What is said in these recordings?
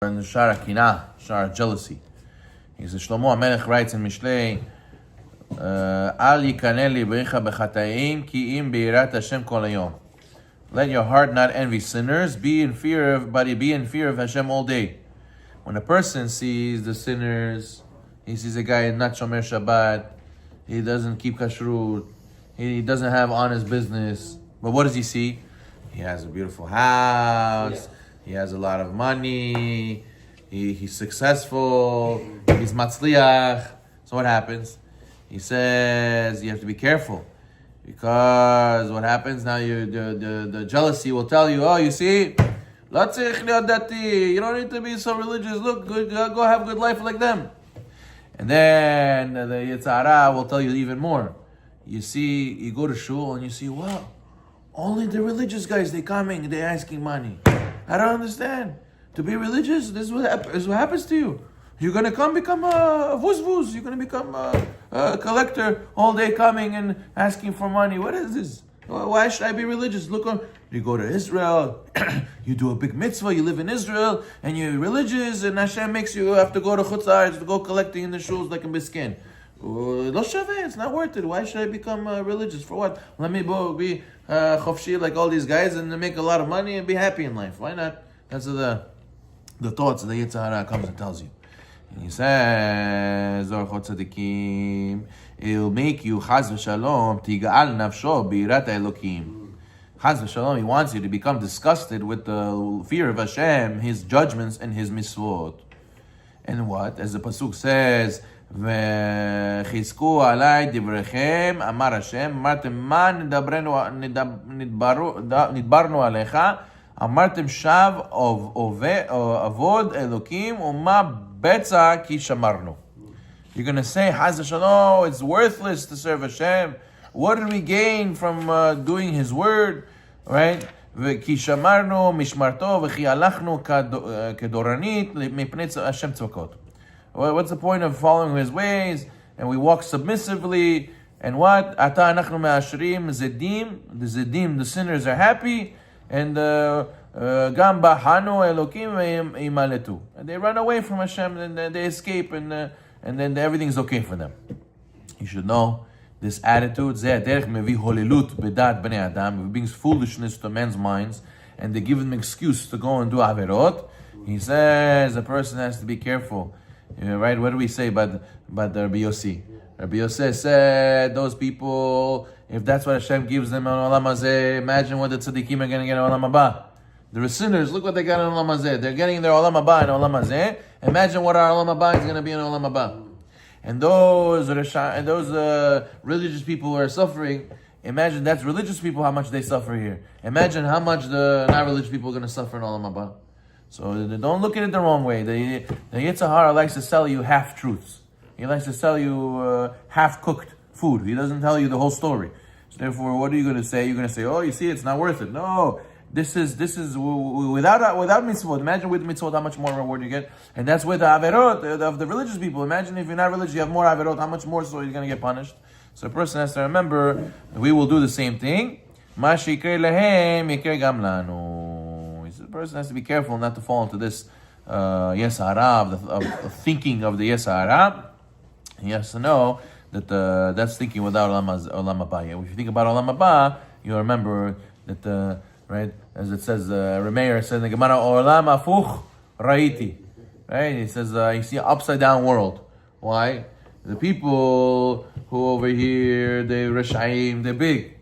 in the Shara Kina, Shara jealousy. He says, Shlomo HaMelech writes in Mishlei, Al yikaneh libecha b'chatayim ki im beirat Hashem kol hayom. Let your heart not envy sinners, be in fear of Hashem all day. When a person sees the sinners, he sees a guy not shomer Shabbat, he doesn't keep kashrut, he doesn't have honest business, but what does he see? He has a beautiful house, he has a lot of money, he's successful, he's matzliach. So what happens? He says you have to be careful, because what happens now? The jealousy will tell you, oh, you see, you don't need to be so religious. Look, go have a good life like them. And then the Yetzer Hara will tell you even more. You see, you go to shul and you see, wow, only the religious guys, they coming, they asking money. I don't understand. To be religious, this is what happens to you. You're going to become a vuz. You're going to become a collector all day coming and asking for money. What is this? Why should I be religious? Look, you go to Israel, you do a big mitzvah, you live in Israel, and you're religious, and Hashem makes you have to go to Chutz La'aretz to go collecting in the shuls like a biskin. Lo shaveh, it's not worth it. Why should I become religious? For what? Let me be chofshi like all these guys and make a lot of money and be happy in life. Why not? That's the thoughts that the Yetzer Hara comes and tells you. And he says, Orchot Tzadikim, it'll make you chaz v'shalom tiga'al nafsho b'irat ha'elokim. Chaz v'shalom, he wants you to become disgusted with the fear of Hashem, His judgments and His mitzvot. And what? As the pasuk says, v'chizku alai divrechem, amar Hashem, amartem ma nidbarnu alecha, amartem shav avod elokim, uma betza ki shamarnu. You're going to say, Chaz v'shalom, it's worthless to serve Hashem. What did we gain from doing His word? Right? Ki shamarnu mishmarto v'chi alachnu kedoranit mipnei Hashem tzvakot. What's the point of following His ways? And we walk submissively. And what? Ata anachnu me'ashrim zedim. The zedim, the sinners, are happy. And gam bahanu elokim imaletu. And they run away from Hashem and they escape and then everything's okay for them. You should know this attitude, it brings foolishness to men's minds, and they give them an excuse to go and do averot. He says a person has to be careful. Right? What do we say about the Rabbi Yossi? Rabbi Yossi said those people, if that's what Hashem gives them in Olam Hazeh, imagine what the tzaddikim are going to get in Olam Haba. The sinners, look what they got in Olam Hazeh. They're getting their Olam Haba in Olam Hazeh. Imagine what our Olam Haba is going to be in Olam Haba. And those religious people who are suffering, imagine that's religious people, how much they suffer here. Imagine how much the non-religious people are going to suffer in Olam Haba. So don't look at it the wrong way. The Yetzer Hara likes to sell you half-truths. He likes to sell you half-cooked food. He doesn't tell you the whole story. So therefore, what are you going to say? You're going to say, oh, you see, it's not worth it. No. This is without mitzvot. Imagine with mitzvot how much more reward you get, and that's with the averot of the religious people. Imagine if you're not religious, you have more averot. How much more so you're going to get punished? So a person has to remember we will do the same thing. Ma shikre lehem yikre gam lanu. The person has to be careful not to fall into this Yetzer Hara of thinking of the Yetzer Hara. He has to know that that's thinking without Olam Haba. If you think about Olam Haba, you remember that. Right, as it says, Rameir says in the Gemara, Olam afuch raiti. Right, he says you see an upside down world. Why? The people who over here, they're Rishayim, they're big.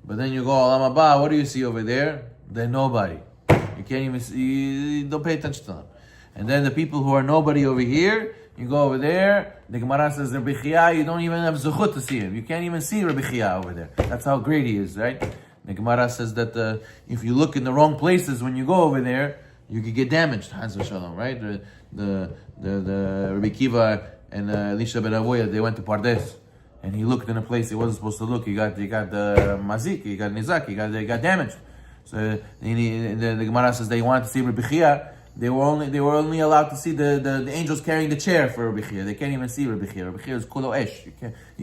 But then you go Olam Haba, what do you see over there? They're nobody. You can't even see, you don't pay attention to them. And then the people who are nobody over here, you go over there, the Gemara says Rabbi Chia, you don't even have zuchut to see him. You can't even see Rabbi Chia over there. That's how great he is, right? The Gemara says that if you look in the wrong places when you go over there, you could get damaged. Chaz v'shalom, right? The Rabbi Kiva and Elisha ben Avoya, they went to Pardes, and he looked in a place he wasn't supposed to look. He got mazik, he got nizak, he got damaged. So the Gemara says they wanted to see Rabbi Chia. They were only allowed to see the angels carrying the chair for Rabbi Chia. They can't even see Rabbi Chia. Rabbi Chia is kulo esh. You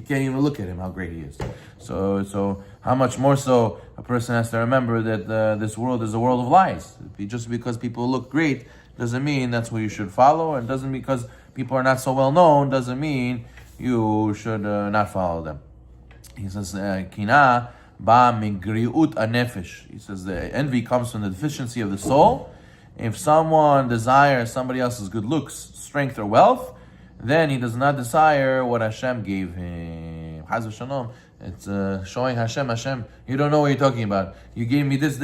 can't even look at him, how great he is. So how much more so a person has to remember that this world is a world of lies. Just because people look great doesn't mean that's what you should follow, and doesn't because people are not so well known doesn't mean you should not follow them. He says, "Kina ba migriut anefesh." He says the envy comes from the deficiency of the soul. If someone desires somebody else's good looks, strength, or wealth, then he does not desire what Hashem gave him. Chas v'shalom. It's showing Hashem, you don't know what you're talking about. You gave me this.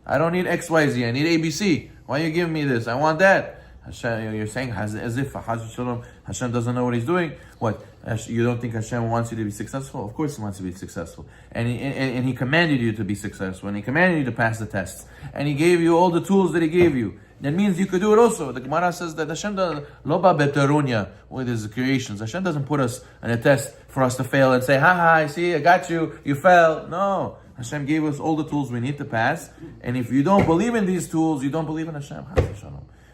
I don't need X, Y, Z. I need A, B, C. Why are you giving me this? I want that. Hashem, you're saying as if Hashem doesn't know what He's doing. What? You don't think Hashem wants you to be successful? Of course He wants you to be successful. And He commanded you to be successful. And He commanded you to pass the tests. And He gave you all the tools that He gave you. That means you could do it also. The Gemara says that Hashem doesn't loba beterunya with His creations. Hashem doesn't put us on a test for us to fail and say, I see, I got you, you fell. No. Hashem gave us all the tools we need to pass. And if you don't believe in these tools, you don't believe in Hashem.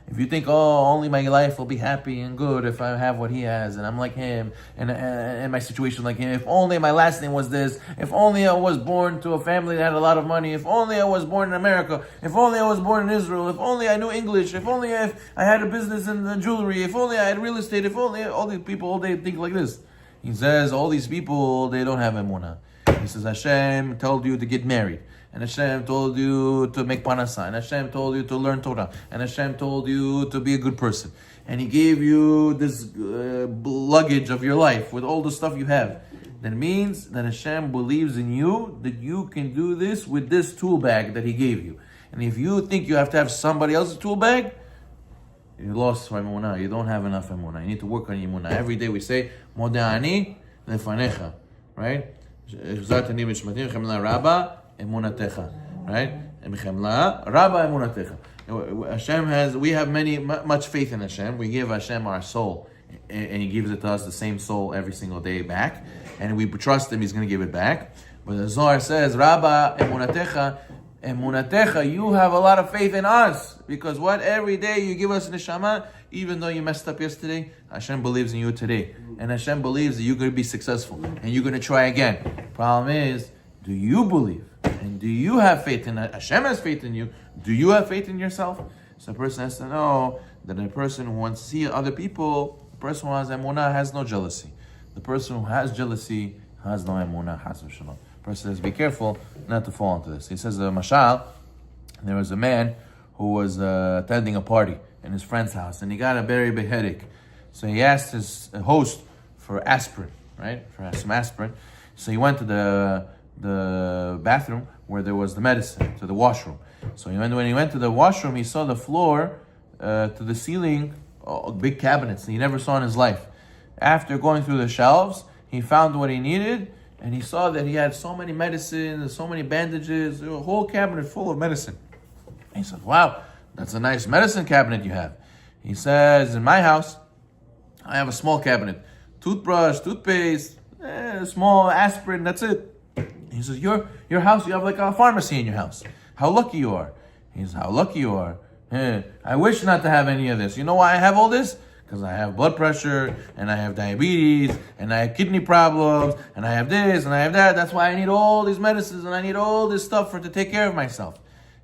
If you think, only my life will be happy and good if I have what He has, and I'm like Him, and my situation like Him. If only my last name was this. If only I was born to a family that had a lot of money. If only I was born in America. If only I was born in Israel. If only I knew English. If only I had a business in jewelry. If only I had real estate. If only all these people, all they think like this. He says, all these people, they don't have emunah. He says, Hashem told you to get married. And Hashem told you to make parnasa. And Hashem told you to learn Torah. And Hashem told you to be a good person. And He gave you this luggage of your life with all the stuff you have. That means that Hashem believes in you, that you can do this with this tool bag that He gave you. And if you think you have to have somebody else's tool bag, you lost from emunah. You don't have enough emunah. You need to work on emunah. Every day we say, Modeh ani lefanecha. Right? Emunatecha, right? Rabba emunatecha. Hashem we have much faith in Hashem. We give Hashem our soul, and He gives it to us the same soul every single day back, and we trust Him, He's going to give it back. But the Zohar says, Rabba emunatecha, you have a lot of faith in us, because every day you give us neshama, even though you messed up yesterday, Hashem believes in you today, and Hashem believes that you're going to be successful, and you're going to try again. Problem is, do you believe? And do you have faith in Hashem has faith in you? Do you have faith in yourself? So a person has to know that a person who wants to see other people, the person who has emunah has no jealousy. The person who has jealousy has no emunah. Chas v'shalom. The person has to be careful not to fall into this. He says, Mashal, there was a man who was attending a party in his friend's house, and he got a very big headache. So he asked his host for aspirin, right? For some aspirin. So he went to the bathroom where there was the medicine, to the washroom. So when he went to the washroom, he saw the floor to the ceiling, big cabinets he never saw in his life. After going through the shelves, he found what he needed, and he saw that he had so many medicines, so many bandages, a whole cabinet full of medicine. He said, wow, that's a nice medicine cabinet you have. He says, in my house, I have a small cabinet. Toothbrush, toothpaste, small aspirin, that's it. He says, your house, you have like a pharmacy in your house. How lucky you are. He says, how lucky you are. I wish not to have any of this. You know why I have all this? Because I have blood pressure, and I have diabetes, and I have kidney problems, and I have this, and I have that. That's why I need all these medicines, and I need all this stuff to take care of myself.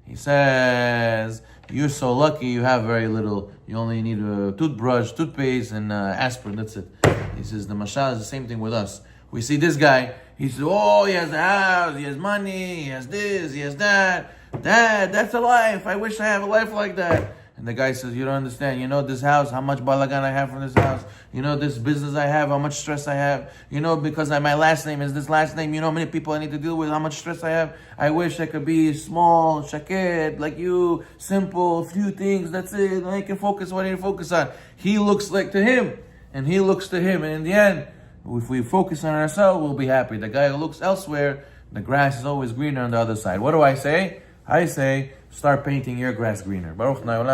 He says, you're so lucky you have very little. You only need a toothbrush, toothpaste, and aspirin. That's it. He says, the mashal is the same thing with us. We see this guy, he says, he has a house, he has money, he has this, he has that. Dad, that's a life. I wish I have a life like that. And the guy says, you don't understand. You know this house, how much balagan I have from this house. You know this business I have, how much stress I have. You know, because my last name is this last name, you know how many people I need to deal with, how much stress I have. I wish I could be small, shaked, like you, simple, few things, that's it. And I can focus what I need to focus on. He looks like to him, and he looks to him. And in the end, if we focus on ourselves, we'll be happy. The guy who looks elsewhere, the grass is always greener on the other side. What do I say? I say, start painting your grass greener. Baruch Na'olam.